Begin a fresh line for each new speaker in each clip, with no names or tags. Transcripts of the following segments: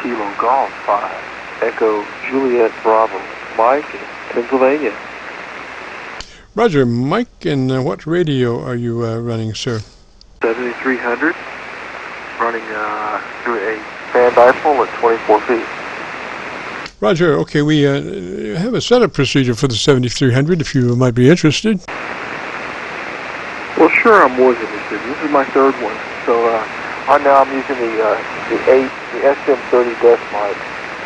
Kilo Golf 5, Echo Juliet Bravo, Mike in Pennsylvania.
Roger, Mike, and what radio are you running, sir?
7300, running through a fan dipole at 24 feet.
Roger, okay, we have a setup procedure for the 7300 if you might be interested.
Well, sure, I'm always interested. This is my third one. So right now I'm using the SM30 desk mic.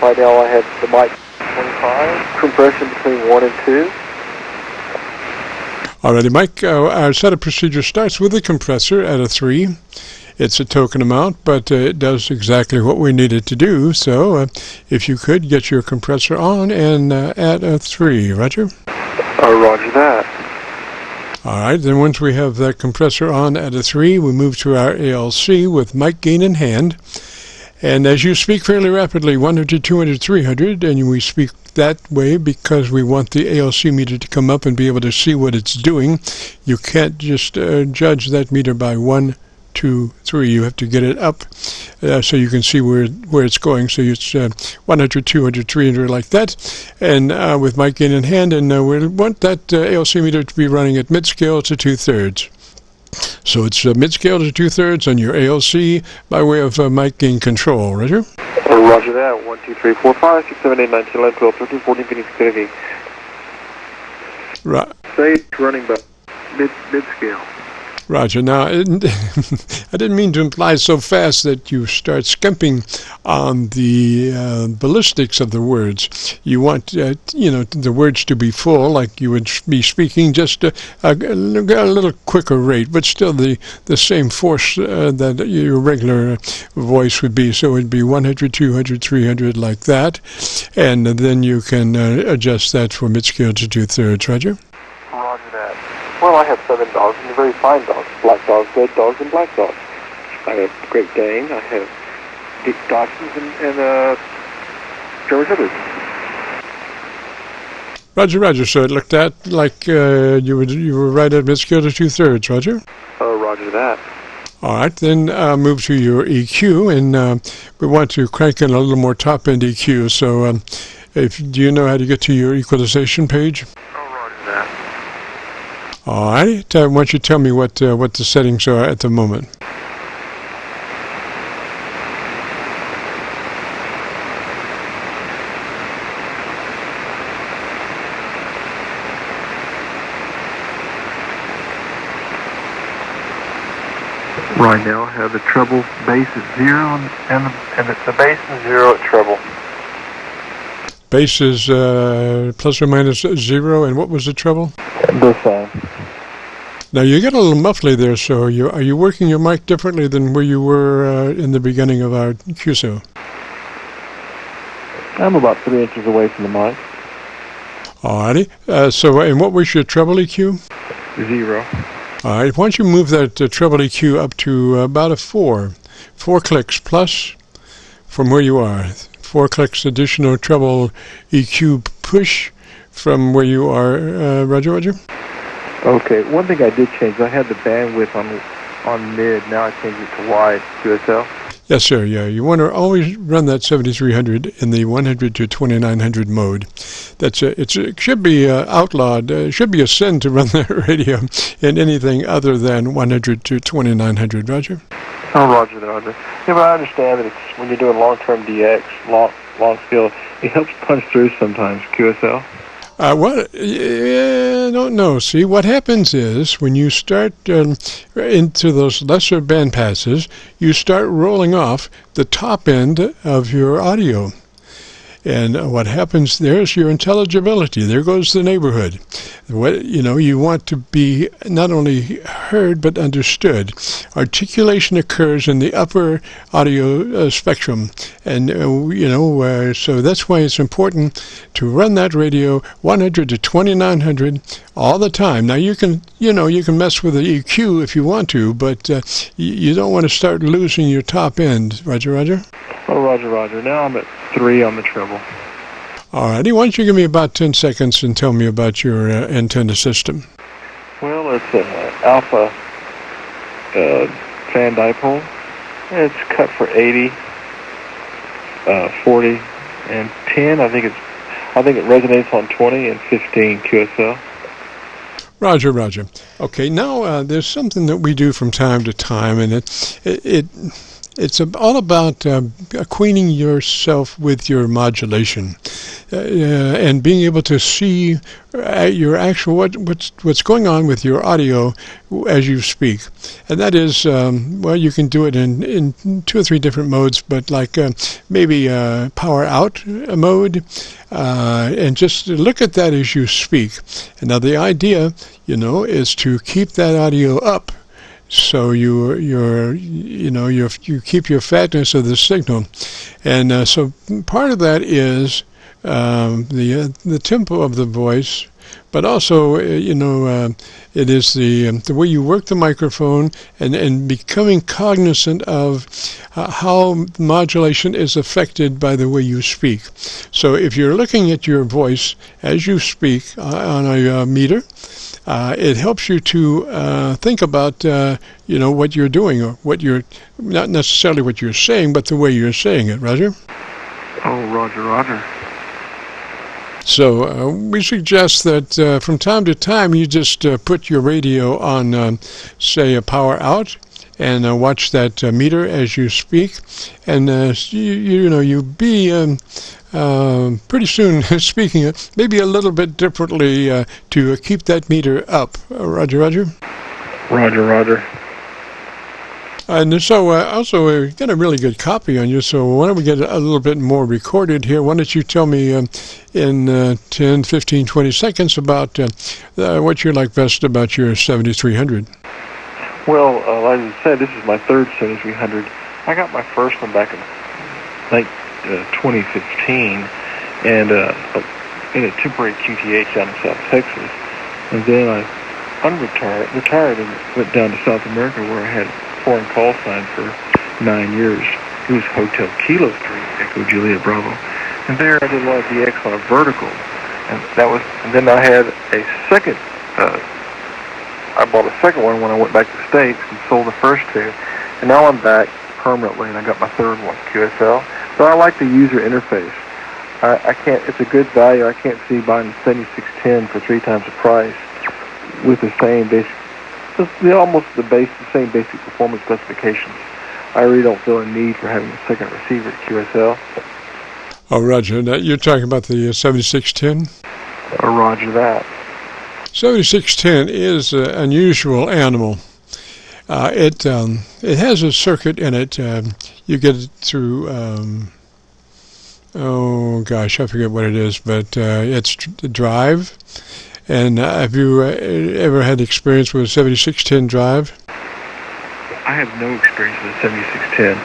Right now I have the mic 25, compression between 1 and 2.
Alrighty, Mike, our setup procedure starts with a compressor at a 3. It's a token amount, but it does exactly what we need it to do. So if you could get your compressor on and at a 3, Roger?
Roger that.
Alright, then once we have that compressor on at a 3, we move to our ALC with mic gain in hand. And as you speak fairly rapidly, 100, 200, 300, and we speak that way because we want the ALC meter to come up and be able to see what it's doing. You can't just judge that meter by 1, 2, 3. You have to get it up so you can see where it's going. So it's 100, 200, 300 like that. And with mic gain in hand, and we want that ALC meter to be running at mid-scale to 2/3. So it's mid-scale to 2/3 on your ALC by way of mic gain control. Roger?
Roger that. 1, 2, 3, 4, 5, 6, 7, 8, 9, 10, 11, 12, 13, 14, 15, 16, 17. Right. Say it's running about mid-scale.
Roger. Now, I didn't mean to imply so fast that you start skimping on the ballistics of the words. You want, the words to be full, like you would be speaking, just a little quicker rate, but still the same force that your regular voice would be. So it'd be 100, 200, 300 like that, and then you can adjust that for mid-scale to 2/3. Roger?
Roger that. Well, I have 7 dogs, and they're very fine dogs. Black dogs, red dogs, and black dogs. I have Great Dane, I have Dick Dachshunds, and German Shepherds.
Roger. So it looked at like you were right at mid-scale to 2/3. Roger?
Roger that.
All right, then move to your EQ, and we want to crank in a little more top-end EQ. So do you know how to get to your equalization page?
Roger that.
All right. Why don't you tell me what the settings are at the moment?
Right now I have the treble bass at 0 and the bass is 0 at treble.
Bass is plus or minus 0, and what was the treble?
The same.
Now you get a little muffly there, so are you working your mic differently than where you were in the beginning of our QSO?
I'm about 3 inches away from the mic.
Alrighty. And what was your treble EQ?
0.
Alright, why don't you move that treble EQ up to about a 4. 4 clicks plus from where you are. 4 clicks additional treble EQ push from where you are. Roger?
Okay, one thing I did change, I had the bandwidth on mid, now I changed it to wide, QSL.
Yes, sir, yeah. You want to always run that 7300 in the 100 to 2900 mode. It should be outlawed, it should be a sin to run that radio in anything other than 100 to 2900, Roger?
Roger. Yeah, but I understand that it's, when you're doing long-term DX, long scale, it helps punch through sometimes, QSL.
No. See, what happens is when you start into those lesser band passes, you start rolling off the top end of your audio. And what happens there is your intelligibility. There goes the neighborhood. You want to be not only heard but understood. Articulation occurs in the upper audio spectrum, and so that's why it's important to run that radio 100 to 2900 all the time. Now you can mess with the EQ if you want to, but you don't want to start losing your top end. Roger.
Roger. Now I'm at 3 on the treble.
Alrighty, why don't you give me about 10 seconds and tell me about your antenna system?
Well, it's an alpha fan dipole. It's cut for 80. 40 and 10. I think it resonates on 20 and 15 QSL.
Roger, Roger. Okay, now there's something that we do from time to time, and it's all about acquainting yourself with your modulation and being able to see your actual what's going on with your audio as you speak. And that is, well, you can do it in 2 or 3 different modes, but like maybe power out mode, and just look at that as you speak. And now the idea, is to keep that audio up. So you keep your fatness of the signal, and so part of that is the tempo of the voice, but also it is the way you work the microphone and becoming cognizant of how modulation is affected by the way you speak. So if you're looking at your voice as you speak on a meter, it helps you to think about what you're doing, or what you're not necessarily what you're saying, but the way you're saying it. Roger?
Oh, Roger.
So we suggest that from time to time you just put your radio on, say, a power out, and watch that meter as you speak, and you be pretty soon speaking it maybe a little bit differently to keep that meter up. Roger.
Roger.
And so also we got a really good copy on you, so why don't we get a little bit more recorded here? Why don't you tell me in 10, 15, 20 seconds about what you like best about your 7300?
Well, like I said, this is my third 7300. I got my first one back in 2015, and in a temporary QTH down in South Texas. And then I retired and went down to South America, where I had foreign call sign for 9 years. It was Hotel Kilo 3, Echo Juliet Bravo. And there I did a lot of DX on a vertical. And then I had a second, I bought a second one when I went back to the States and sold the first 2. And now I'm back permanently, and I got my third one, QSL. So I like the user interface. I can't, it's a good value. I can't see buying 7610 for 3 times the price with the same basic, the same basic performance specifications. I really don't feel a need for having a second receiver at QSL.
Oh, Roger. Now, you're talking about the 7610?
Roger that.
7610 is an unusual animal. It has a circuit in it. You get it through, oh gosh, I forget what it is, but it's the drive. And have you ever had experience with a 7610 drive?
I have no experience with a 7610.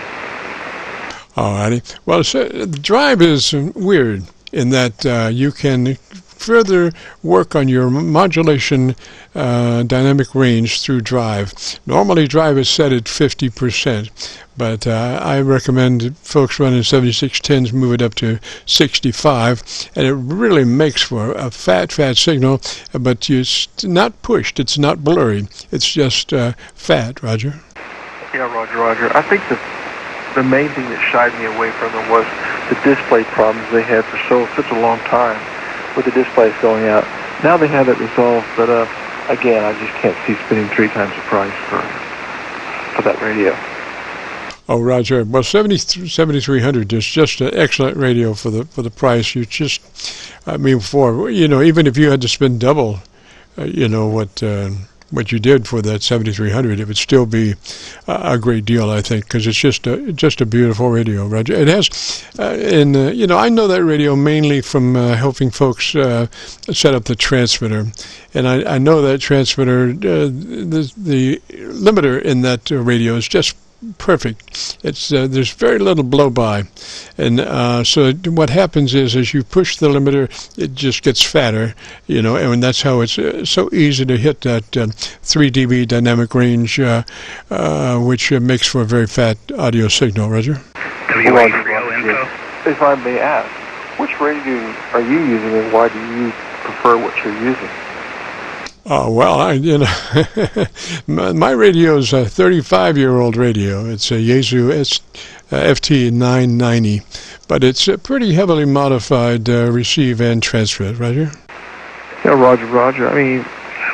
Alrighty. Well, the drive is weird in that you can further work on your modulation dynamic range through drive. Normally drive is set at 50%, but I recommend folks running 7610s move it up to 65, and it really makes for a fat signal, but it's not pushed, it's not blurry, it's just fat. Roger?
Yeah, Roger. I think the main thing that shied me away from them was the display problems they had for such a long time, with the displays going out. Now they have it resolved, but again, I just can't see spending 3 times the price for that radio.
Oh, Roger. Well, 7300 is just an excellent radio for the price. You just, I mean, even if you had to spend double, what you did for that 7300, it would still be a great deal, I think, because it's just a beautiful radio, Roger. It has, I know that radio mainly from helping folks set up the transmitter, and I know that transmitter, the limiter in that radio is just perfect. It's there's very little blow by, and so what happens is as you push the limiter, it just gets fatter, and that's how it's so easy to hit that 3 dB dynamic range, which makes for a very fat audio signal. Roger.
If I may ask, which radio are you using, and why do you prefer what you're using?
Oh, well, my radio is a 35-year-old radio. It's a Yaesu FT990, but it's a pretty heavily modified receive and transfer, Roger?
Yeah, Roger, Roger. I mean,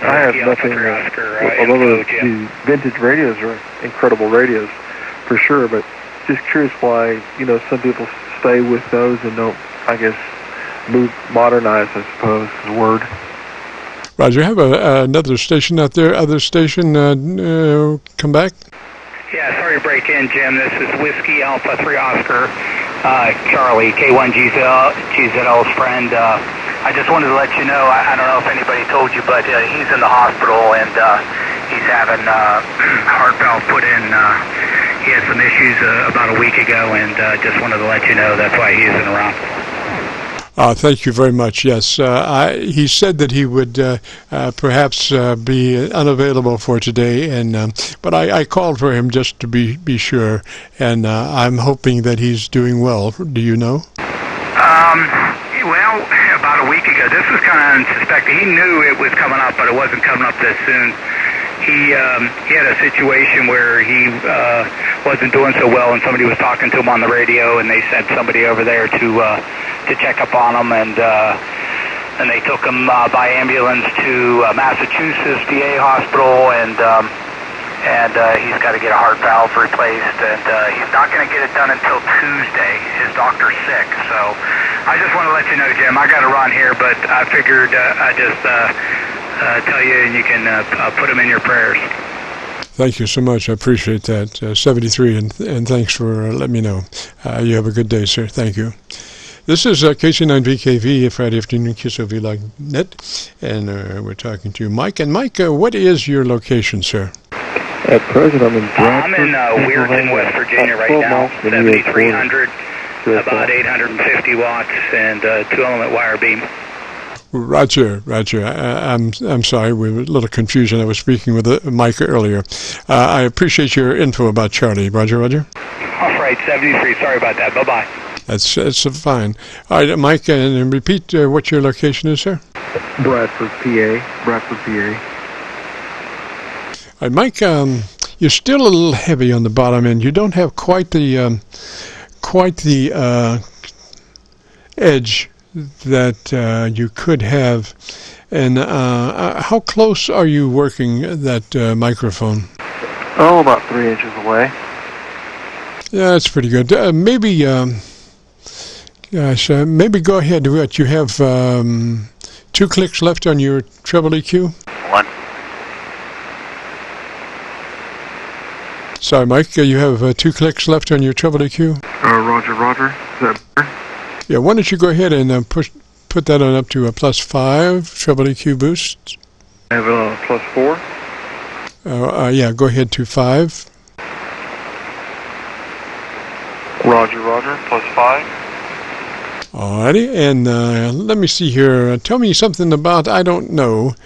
I have nothing, although the vintage radios are incredible radios, for sure, but just curious why, some people stay with those and don't, I guess, modernize, I suppose, is the word.
Roger, have another station out there. Other station, come back.
Yeah, sorry to break in, Jim. This is Whiskey Alpha 3 Oscar, Charlie, K1GZL's friend. I just wanted to let you know, I don't know if anybody told you, but he's in the hospital and he's having heart valve put in. He had some issues about a week ago, and just wanted to let you know that's why he isn't around.
Thank you very much. Yes, he said that he would perhaps be unavailable for today, and but I called for him just to be sure, and I'm hoping that he's doing well. Do you know?
Well, about a week ago. This was kind of unsuspected. He knew it was coming up, but it wasn't coming up this soon. He had a situation where he wasn't doing so well, and somebody was talking to him on the radio, and they sent somebody over there to check up on him, and they took him by ambulance to Massachusetts VA hospital, and he's got to get a heart valve replaced, and he's not going to get it done until Tuesday. His doctor's sick, so I just want to let you know, Jim, I got to run here, but I figured I'd just tell you, and you can put him in your prayers.
Thank you so much. I appreciate that. 73, and thanks for letting me know. You have a good day, sir. Thank you. This is KC9VKV, Friday afternoon, Qso-Vlog net, and we're talking to Mike. And Mike, what is your location, sir?
At present, I'm in Bradford,
I'm in Weirton, West Virginia right now, 7,300, about 850 watts, and 2-element wire beam.
Roger. I'm sorry, we were a little confusion. I was speaking with Mike earlier. I appreciate your info about Charlie. Roger.
All right, 73. Sorry about that. Bye-bye.
That's fine. All right, Mike, and repeat what your location is, sir.
Bradford, PA.
All right, Mike, you're still a little heavy on the bottom end. You don't have quite the edge that you could have. And how close are you working that microphone?
Oh, about 3 inches away.
Yeah, that's pretty good. Maybe go ahead. You have 2 clicks left on your treble EQ?
1.
Sorry, Mike, you have 2 clicks left on your treble EQ?
Roger. Is that better?
Yeah, why don't you go ahead and put that on up to a +5 treble EQ boost?
I have a +4.
Yeah, go ahead to 5.
Roger, +5.
Alrighty, and let me see here. Tell me something about, I don't know,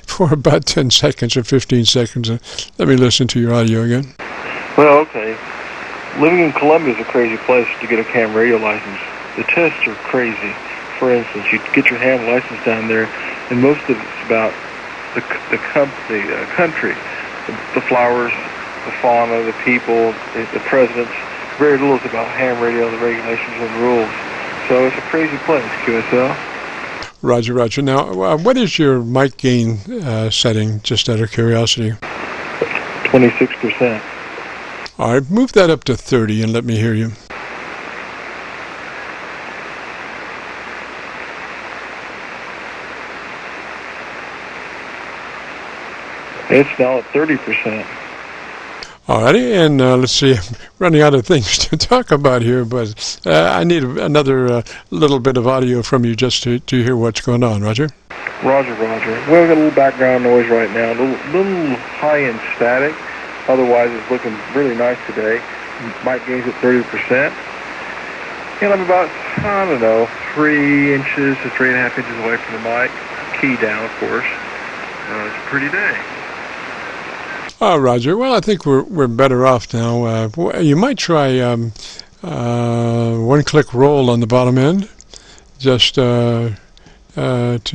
for about 10 seconds or 15 seconds. Let me listen to your audio again.
Well, okay. Living in Columbia is a crazy place to get a ham radio license. The tests are crazy. For instance, you get your ham license down there, and most of it's about the country, the flowers, the fauna, the people, the presidents. Very little is about ham radio, the regulations and rules. So it's a crazy place, QSL.
Roger. Now, what is your mic gain setting, just out of curiosity?
26%.
All right, move that up to 30 and let me hear you.
It's now at 30%.
Alrighty, and let's see, I'm running out of things to talk about here, but I need another little bit of audio from you just to hear what's going on. Roger?
Roger. Well, I've got a little background noise right now, a little high-end static. Otherwise, it's looking really nice today. Mic gain's at 30%. And I'm about, 3 inches to 3.5 inches away from the mic. Key down, of course. It's a pretty day.
Oh, Roger. Well, I think we're better off now. You might try one-click roll on the bottom end, just to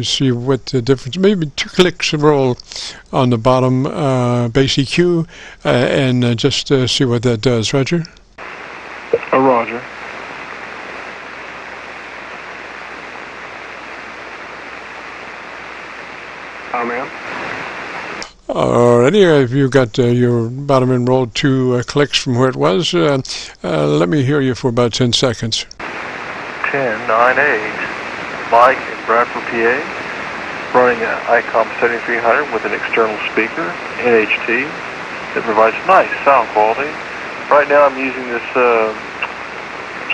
see what the difference. Maybe 2 clicks roll on the bottom bass EQ, and just see what that does. Roger.
Roger. Ma'am.
Alrighty, if you've got your bottom end rolled 2 clicks from where it was, let me hear you for about 10 seconds.
10, 9, 8. Mike in Bradford, PA, running an ICOM 7300 with an external speaker, NHT, that provides nice sound quality. Right now I'm using this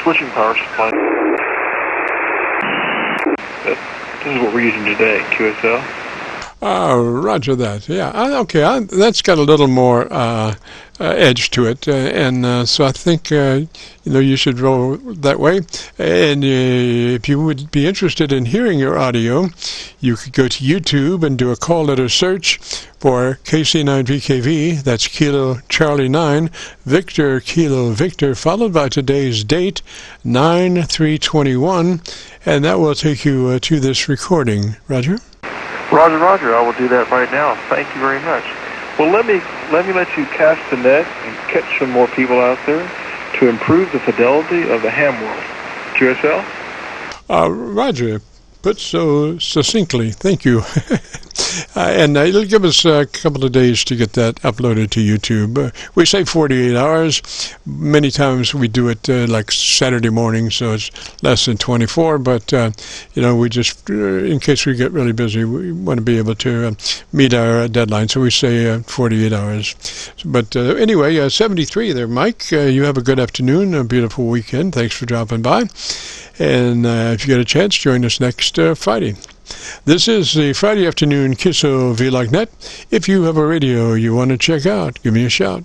switching power supply. This is what we're using today, QSL.
Roger that. Yeah. Okay. That's got a little more edge to it, and so I think you should roll that way. And if you would be interested in hearing your audio, you could go to YouTube and do a call letter search for KC9VKV. That's Kilo Charlie 9 Victor Kilo Victor, followed by today's date 9/3/21, and that will take you to this recording. Roger.
Roger, Roger. I will do that right now. Thank you very much. Well, let me let you cast the net and catch some more people out there to improve the fidelity of the ham world. QSL?
Roger. Put so succinctly. Thank you. And it'll give us a couple of days to get that uploaded to YouTube. We say 48 hours. Many times we do it like Saturday morning, so it's less than 24. But, we just, in case we get really busy, we want to be able to meet our deadline. So we say 48 hours. But anyway, 73 there, Mike. You have a good afternoon, a beautiful weekend. Thanks for dropping by. And if you get a chance, join us next Friday. This is the Friday afternoon Qso-Vlog net. If you have a radio you want to check out, give me a shout.